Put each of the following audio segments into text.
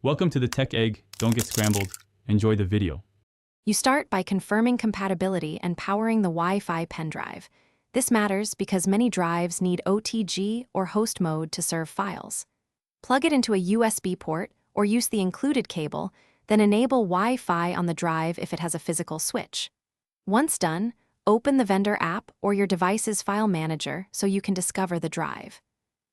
Welcome to the Tech Egg. Don't get scrambled. Enjoy the video. You start by confirming compatibility and powering the Wi-Fi pendrive. This matters because many drives need OTG or host mode to serve files. Plug it into a USB port or use the included cable, then enable Wi-Fi on the drive if it has a physical switch. Once done, open the vendor app or your device's file manager so you can discover the drive.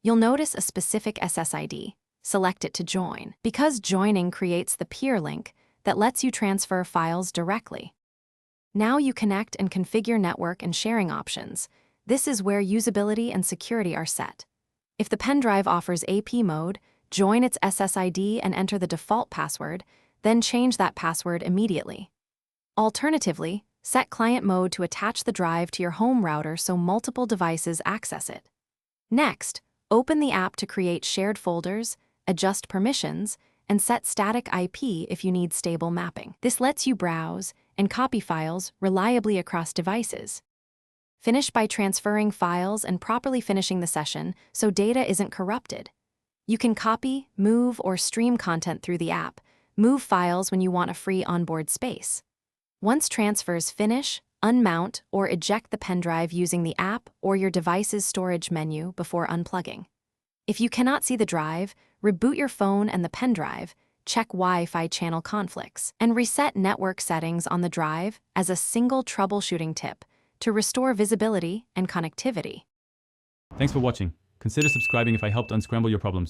You'll notice a specific SSID. Select it to join, because joining creates the peer link that lets you transfer files directly. Now you connect and configure network and sharing options. This is where usability and security are set. If the pen drive offers AP mode, join its SSID and enter the default password, then change that password immediately. Alternatively, set client mode to attach the drive to your home router so multiple devices access it. Next, open the app to create shared folders, adjust permissions, and set static IP if you need stable mapping. This lets you browse and copy files reliably across devices. Finish by transferring files and properly finishing the session so data isn't corrupted. You can copy, move, or stream content through the app, move files when you want a free onboard space. Once transfers finish, unmount or eject the pen drive using the app or your device's storage menu before unplugging. If you cannot see the drive, reboot your phone and the pen drive, check Wi-Fi channel conflicts, and reset network settings on the drive as a single troubleshooting tip to restore visibility and connectivity. Thanks for watching. Consider subscribing if I helped unscramble your problems.